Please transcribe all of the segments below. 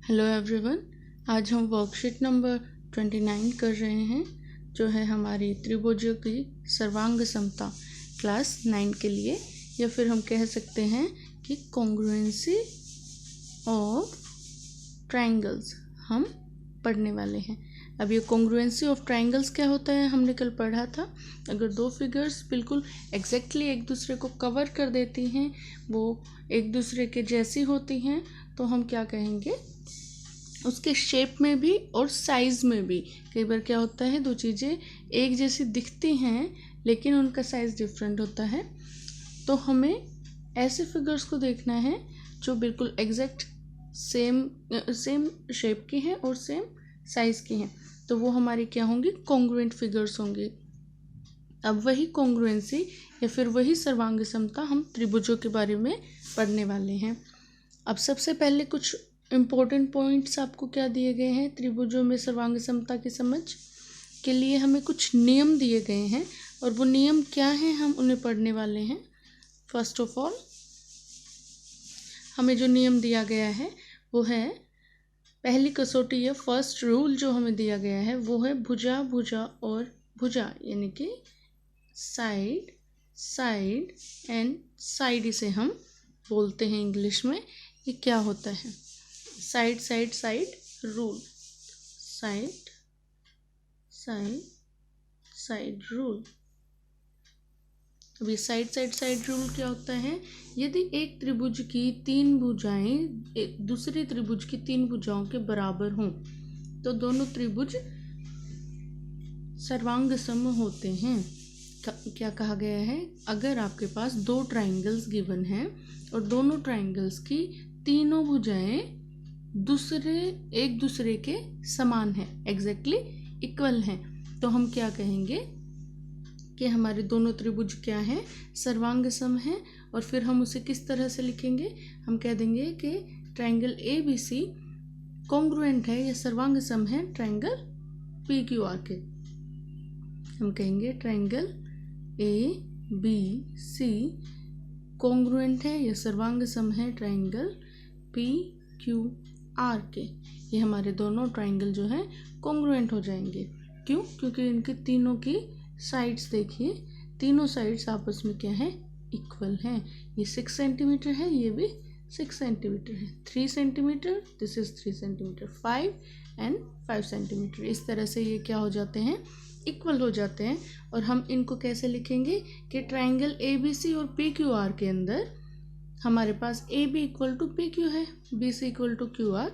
Hello everyone, आज हम worksheet number 29 कर रहे हैं जो है हमारी त्रिभुजों की सर्वांग समता क्लास 9 के लिए, या फिर हम कह सकते हैं कि कॉन्ग्रुएंसी ऑफ ट्रायंगल्स हम पढ़ने वाले हैं। अब ये कॉन्ग्रुएंसी ऑफ ट्रायंगल्स क्या होता है हमने कल पढ़ा था। अगर दो फिगर्स बिल्कुल एग्जैक्टली एक दूसरे को कवर कर देती हैं, वो एक दूसरे के जैसी होती हैं, तो हम क्या कहेंगे, उसके शेप में भी और साइज़ में भी। कई बार क्या होता है, दो चीज़ें एक जैसी दिखती हैं लेकिन उनका साइज़ डिफरेंट होता है, तो हमें ऐसे फिगर्स को देखना है जो बिल्कुल एग्जैक्ट सेम शेप की हैं और सेम साइज़ की हैं, तो वो हमारी क्या होंगी, कॉन्ग्रुएंट फिगर्स होंगे। अब वही कॉन्ग्रुएंसी या फिर वही सर्वांग समता हम त्रिभुजों के बारे में पढ़ने वाले हैं। अब सबसे पहले कुछ इम्पोर्टेंट पॉइंट्स आपको क्या दिए गए हैं, त्रिभुजों में सर्वांग समता की समझ के लिए हमें कुछ नियम दिए गए हैं, और वो नियम क्या हैं हम उन्हें पढ़ने वाले हैं। फर्स्ट ऑफ ऑल हमें जो नियम दिया गया है वो है, पहली कसौटी या फर्स्ट रूल जो हमें दिया गया है वो है भुजा भुजा और भुजा, यानी कि साइड साइड एंड साइड, इसे हम बोलते हैं इंग्लिश में। ये क्या होता है, side side side rule, side side side rule. अब ये साइड साइड साइड रूल क्या होता है, यदि एक त्रिभुज की तीन भुजाएं एक दूसरे त्रिभुज की तीन भुजाओं के बराबर हों तो दोनों त्रिभुज सर्वांग सम होते हैं। क्या कहा गया है, अगर आपके पास दो ट्रायंगल्स गिवन हैं और दोनों ट्रायंगल्स की तीनों भुजाएं एक दूसरे के समान है, एग्जैक्टली इक्वल हैं, तो हम क्या कहेंगे कि हमारे दोनों त्रिभुज क्या हैं, सर्वांग सम हैं। और फिर हम उसे किस तरह से लिखेंगे, हम कह देंगे कि ट्रायंगल ABC कॉन्ग्रुएंट है या सर्वांग सम है ट्रायंगल PQR के। हम कहेंगे ट्रायंगल ABC कॉन्ग्रुएंट है या सर्वांग सम है ट्रायंगल PQR के। ये हमारे दोनों ट्रायंगल जो हैं कॉन्ग्रुएंट हो जाएंगे। क्यों? क्योंकि इनकी तीनों की साइड्स देखिए, तीनों साइड्स आपस में क्या है, इक्वल हैं। ये 6 सेंटीमीटर है, ये भी 6 सेंटीमीटर है, 3 centimetre, this is 3 centimetre, 5 and 5 centimetre. इस तरह से ये क्या हो जाते हैं, इक्वल हो जाते हैं। और हम इनको कैसे लिखेंगे कि ट्रायंगल ABC और PQR के अंदर हमारे पास AB इक्वल टू PQ है, BC इक्वल टू QR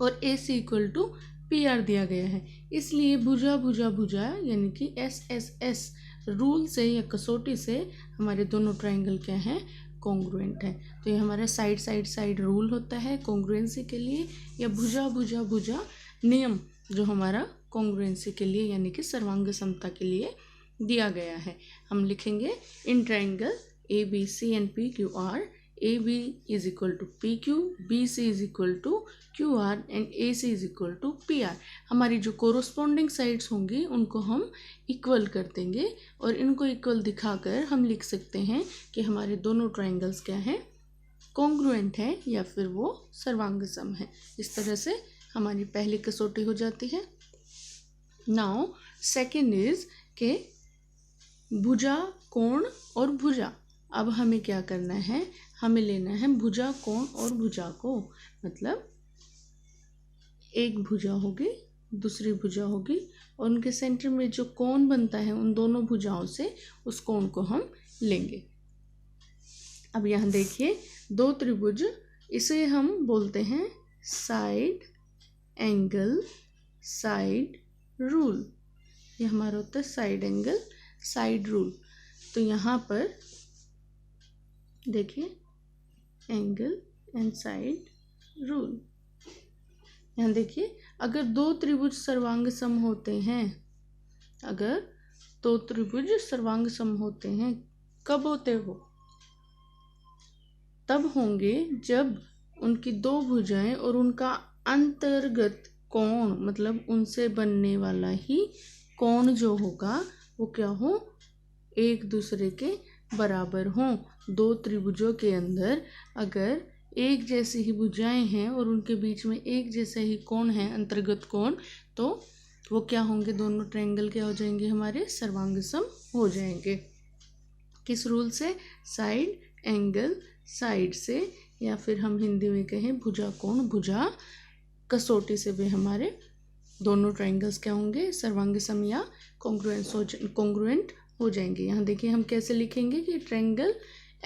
और AC इक्वल टू PR दिया गया है। इसलिए भुजा भुजा भुजा यानी कि SSS रूल से या कसौटी से हमारे दोनों ट्रायंगल क्या हैं, कॉन्ग्रुएंट है। तो ये हमारा साइड साइड साइड रूल होता है कॉन्ग्रुएंसी के लिए, या भुजा भुजा भुजा नियम जो हमारा कॉन्ग्रुएंसी के लिए यानी कि सर्वांग समता के लिए दिया गया है। हम लिखेंगे in triangle ABC and PQR, AB is equal to PQ, BC is equal to QR and AC is equal to PR। हमारी जो कोरोस्पोंडिंग साइड्स होंगी उनको हम इक्वल कर देंगे, और इनको इक्वल दिखाकर हम लिख सकते हैं कि हमारे दोनों ट्रायंगल्स क्या हैं, कॉन्ग्रुएंट है या फिर वो सर्वांग सम है। इस तरह से हमारी पहली कसौटी हो जाती है। नाउ सेकेंड इज के भुजा कोण और भुजा। अब हमें क्या करना है, हमें लेना है भुजा कोण और भुजा को, मतलब एक भुजा होगी दूसरी भुजा होगी और उनके सेंटर में जो कोण बनता है उन दोनों भुजाओं से उस कोण को हम लेंगे। अब यहाँ देखिए दो त्रिभुज, इसे हम बोलते हैं साइड एंगल साइड रूल। ये हमारा होता है साइड एंगल साइड रूल। तो यहाँ पर देखिए एंगल एंड साइड रूल। यहाँ देखिए अगर दो त्रिभुज सर्वांग सम होते हैं, अगर दो त्रिभुज सर्वांग सम होते हैं, कब होते हो, तब होंगे जब उनकी दो भुजाएं और उनका अंतर्गत कोण, मतलब उनसे बनने वाला ही कोण जो होगा वो क्या हो, एक दूसरे के बराबर हों। दो त्रिभुजों के अंदर अगर एक जैसी ही भुजाएं हैं और उनके बीच में एक जैसा ही कोण है, अंतर्गत कोण, तो वो क्या होंगे, दोनों ट्रायंगल क्या हो जाएंगे, हमारे सर्वांगसम हो जाएंगे। किस रूल से, साइड एंगल साइड से, या फिर हम हिंदी में कहें भुजा कोण भुजा कसौटी से वे हमारे दोनों ट्रायंगल्स क्या होंगे, सर्वांगसम या कॉन्ग्रुएंट हो जाएंगे। यहाँ देखिए हम कैसे लिखेंगे कि ट्रायंगल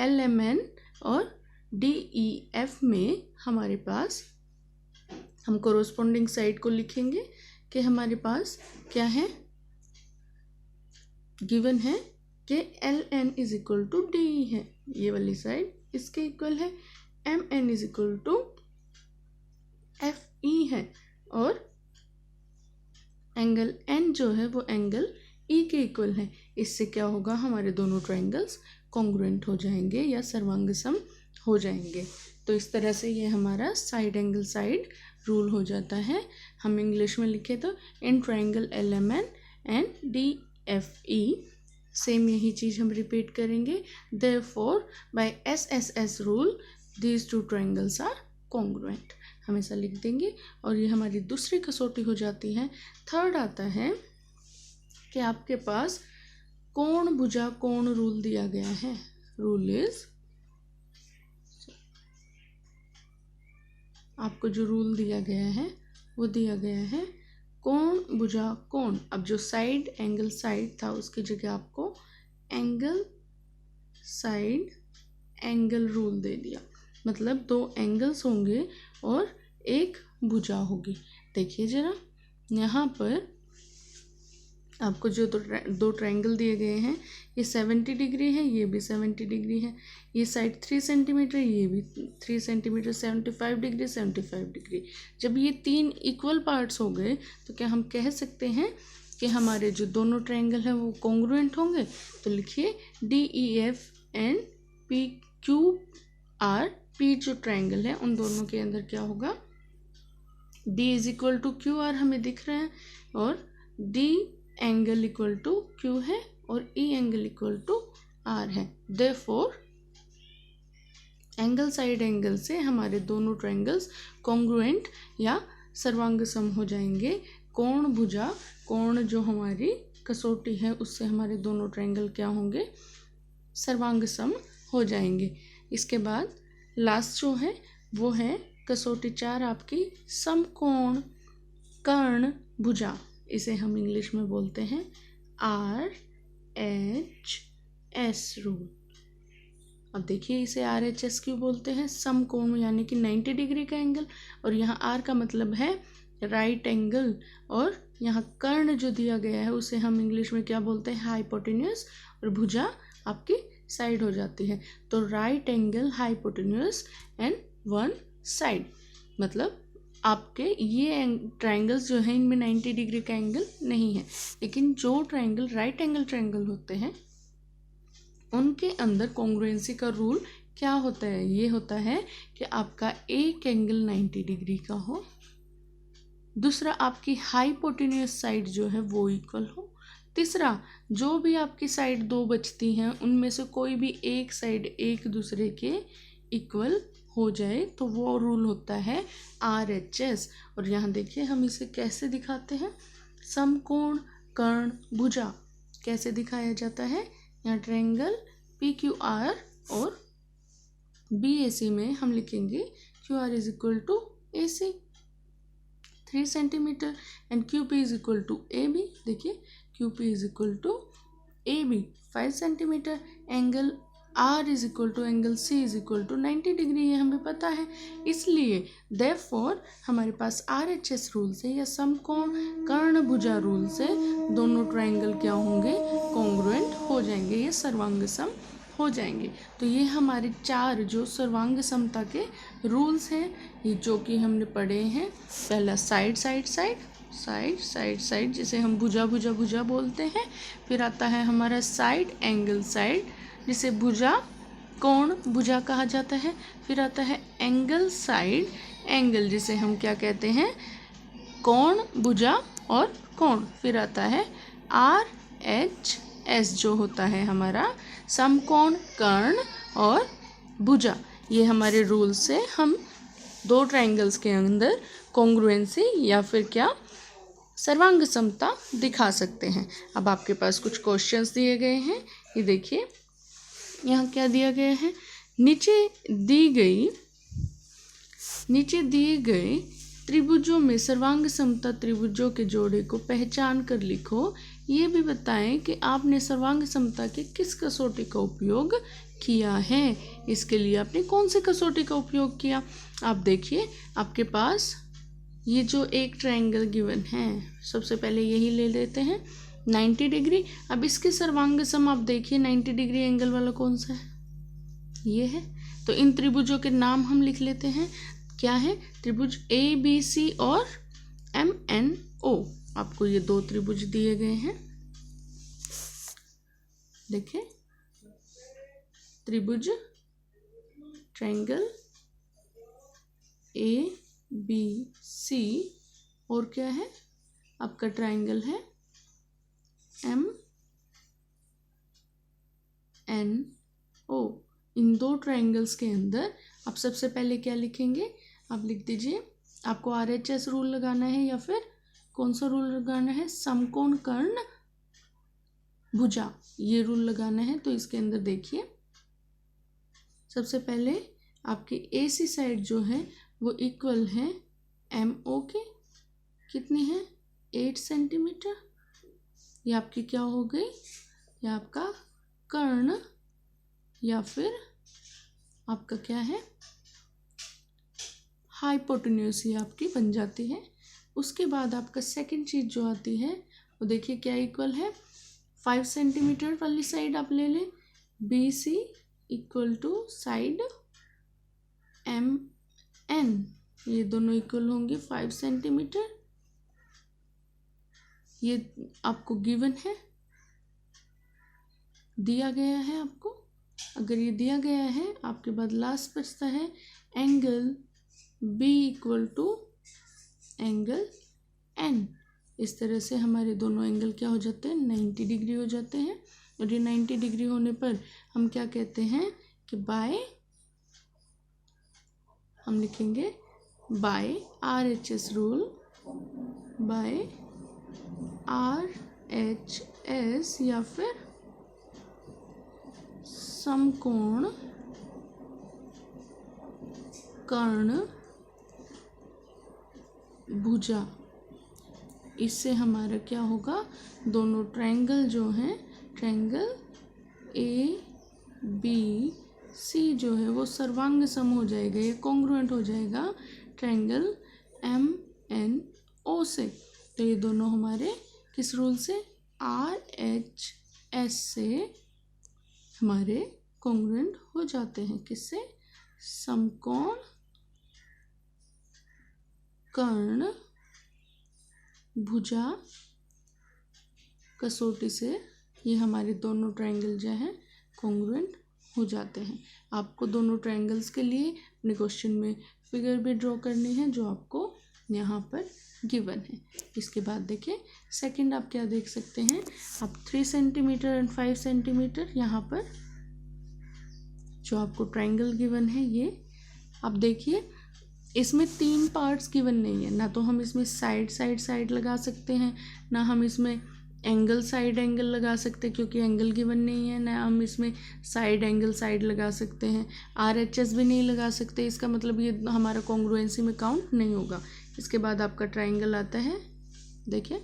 LMN और DEF में हमारे पास, हम कोरोस्पोंडिंग साइड को लिखेंगे कि हमारे पास क्या है, गिवन है कि LN is equal to DE है, ये वाली साइड इसके इक्वल है, MN is equal to FE है, और एंगल N जो है वो एंगल E के इक्वल है। इससे क्या होगा, हमारे दोनों ट्रायंगल्स कॉन्ग्रुएंट हो जाएंगे या सर्वांगसम हो जाएंगे। तो इस तरह से ये हमारा साइड एंगल साइड रूल हो जाता है। हम इंग्लिश में लिखे तो in triangle LMN and DFE, same यही चीज़ हम रिपीट करेंगे। Therefore by SSS rule these two triangles are congruent, हमेशा लिख देंगे। और ये हमारी दूसरी कसौटी हो जाती है। थर्ड आता है कि आपके पास कोण भुजा कोण रूल दिया गया है। रूल इज, आपको जो रूल दिया गया है वो दिया गया है कोण भुजा कोण। अब जो साइड एंगल साइड था उसकी जगह आपको एंगल साइड एंगल रूल दे दिया, मतलब दो एंगल्स होंगे और एक भुजा होगी। देखिए जरा, यहाँ पर आपको जो दो ट्रायंगल दिए गए हैं, ये 70 डिग्री है, ये भी 70 डिग्री है, ये साइड 3 सेंटीमीटर, ये भी 3 सेंटीमीटर, 75 डिग्री 75 डिग्री। जब ये तीन इक्वल पार्ट्स हो गए तो क्या हम कह सकते हैं कि हमारे जो दोनों ट्रायंगल हैं वो कॉन्ग्रुएंट होंगे। तो लिखिए DEF एंड PQR, P जो ट्रायंगल है उन दोनों के अंदर क्या होगा, D is equal to QR हमें दिख रहा है, और D angle equal to Q है और E angle equal to R है। देयरफॉर एंगल साइड एंगल से हमारे दोनों ट्रायंगल्स कॉन्ग्रुएंट या सर्वांगसम हो जाएंगे। कोण भुजा कोण जो हमारी कसौटी है उससे हमारे दोनों ट्रायंगल क्या होंगे, सर्वांगसम हो जाएंगे। इसके बाद लास्ट जो है वो है कसौटी 4 आपकी समकोण कर्ण भुजा। इसे हम इंग्लिश में बोलते हैं RHS रूल। अब देखिए इसे RHS क्यों बोलते हैं, समकोण यानी कि 90 डिग्री का एंगल, और यहाँ R का मतलब है राइट एंगल, और यहाँ कर्ण जो दिया गया है उसे हम इंग्लिश में क्या बोलते हैं, हाइपोटेन्यूस, और भुजा आपकी साइड हो जाती है। तो right angle hypotenuse and one side, मतलब आपके ये ट्रायंगल्स जो हैं इनमें 90 डिग्री का एंगल नहीं है, लेकिन जो ट्रायंगल राइट एंगल ट्रायंगल होते हैं उनके अंदर कॉन्ग्रुएंसी का रूल क्या होता है, ये होता है कि आपका एक एंगल 90 डिग्री का हो, दूसरा आपकी हाइपोटेन्यूस साइड जो है वो इक्वल हो, तीसरा जो भी आपकी साइड दो बचती हैं उनमें से कोई भी एक साइड एक दूसरे के इक्वल हो जाए, तो वो रूल होता है RHS। और यहाँ देखिए हम इसे कैसे दिखाते हैं, समकोण कर्ण भुजा कैसे दिखाया जाता है। यहाँ ट्रायंगल PQR और BAC में हम लिखेंगे QR is equal to AC 3 centimetre and QP is equal to AB। देखिए QP is equal to AB 5 centimetre, angle R is equal to angle C is equal to 90 degree, ये हमें पता है। इसलिए देयरफॉर हमारे पास RHS रूल से या समकोण कर्ण भुजा रूल से दोनों ट्रायंगल क्या होंगे, कॉन्ग्रुएंट हो जाएंगे, ये सर्वांगसम हो जाएंगे। तो ये हमारे 4 जो सर्वांगसमता के रूल्स हैं, ये जो कि हमने पढ़े हैं। पहला side side side side side side जिसे हम भुजा भुजा भुजा बोलते हैं, फिर आता है हमारा साइड एंगल साइड जिसे भुजा कोण भुजा कहा जाता है, फिर आता है एंगल साइड एंगल जिसे हम क्या कहते हैं, कोण भुजा और कोण, फिर आता है RHS जो होता है हमारा समकोण कर्ण और भुजा। ये हमारे रूल से हम दो ट्रायंगल्स के अंदर कॉन्ग्रुएंसी या फिर क्या सर्वांग समता दिखा सकते हैं। अब आपके पास कुछ क्वेश्चंस दिए गए हैं, ये देखिए यहाँ क्या दिया गया है। नीचे दिए गए त्रिभुजों में सर्वांग समता त्रिभुजों के जोड़े को पहचान कर लिखो। ये भी बताएं कि आपने सर्वांग समता के किस कसौटी का उपयोग किया है। इसके लिए आपने कौन सी कसौटी का उपयोग किया। आप देखिए आपके पास ये जो एक ट्रायंगल गिवन है, सबसे पहले यही ले लेते हैं 90 डिग्री। अब इसके सर्वांग सम आप देखिए 90 डिग्री एंगल वाला कौन सा है, ये है। तो इन त्रिभुजों के नाम हम लिख लेते हैं, क्या है, त्रिभुज ABC और MNO। आपको ये दो त्रिभुज दिए गए हैं, देखिए त्रिभुज ट्रायंगल ABC और क्या है आपका ट्रायंगल है MNO। इन दो ट्रायंगल्स के अंदर आप सबसे पहले क्या लिखेंगे, आप लिख दीजिए, आपको RHS रूल लगाना है या फिर कौन सा रूल लगाना है, समकोण कर्ण भुजा, ये रूल लगाना है। तो इसके अंदर देखिए सबसे पहले आपकी AC साइड जो है वो इक्वल है MO के, कितनी है 8 सेंटीमीटर। ये आपकी क्या हो गई, ये आपका कर्ण या फिर आपका क्या है हाइपोटेन्यूज ये आपकी बन जाती है। उसके बाद आपका सेकंड चीज़ जो आती है वो देखिए क्या इक्वल है 5 सेंटीमीटर वाली साइड आप ले लें, BC equal to side MN, ये दोनों इक्वल होंगे 5 सेंटीमीटर। ये आपको गिवन है, दिया गया है आपको। अगर ये दिया गया है आपके बाद लास्ट बचता है angle B equal to angle N। इस तरह से हमारे दोनों एंगल क्या हो जाते हैं 90 डिग्री हो जाते हैं। और ये 90 डिग्री होने पर हम क्या कहते हैं कि हम लिखेंगे by RHS rule, by RHS या फिर समकोण कर्ण भुजा। इससे हमारा क्या होगा, दोनों ट्रायंगल जो हैं, ट्रायंगल ABC जो है वो सर्वांग सम हो जाएगा, ये कॉन्ग्रुएंट हो जाएगा ट्रायंगल MNO से। तो ये दोनों हमारे किस रूल से, RHS से हमारे कॉन्ग्रुएंट हो जाते हैं। किससे, समकोण कर्ण भुजा कसौटी से ये हमारे दोनों ट्रायंगल जो हैं कॉन्ग्रुएंट हो जाते हैं। आपको दोनों ट्रायंगल्स के लिए अपने क्वेश्चन में फिगर भी ड्रॉ करनी है जो आपको यहाँ पर गिवन है। इसके बाद देखिए सेकंड आप क्या देख सकते हैं, आप 3 सेंटीमीटर एंड 5 सेंटीमीटर यहाँ पर जो आपको ट्रायंगल गिवन है, ये आप देखिए इसमें 3 पार्ट्स गिवन नहीं है। ना तो हम इसमें साइड लगा सकते हैं, ना हम इसमें एंगल लगा सकते हैं क्योंकि एंगल गिवन नहीं है, ना हम इसमें साइड लगा सकते हैं, RHS भी नहीं लगा सकते। इसका मतलब ये हमारा कॉन्ग्रुएंसी में काउंट नहीं होगा। इसके बाद आपका ट्रायंगल आता है, देखिए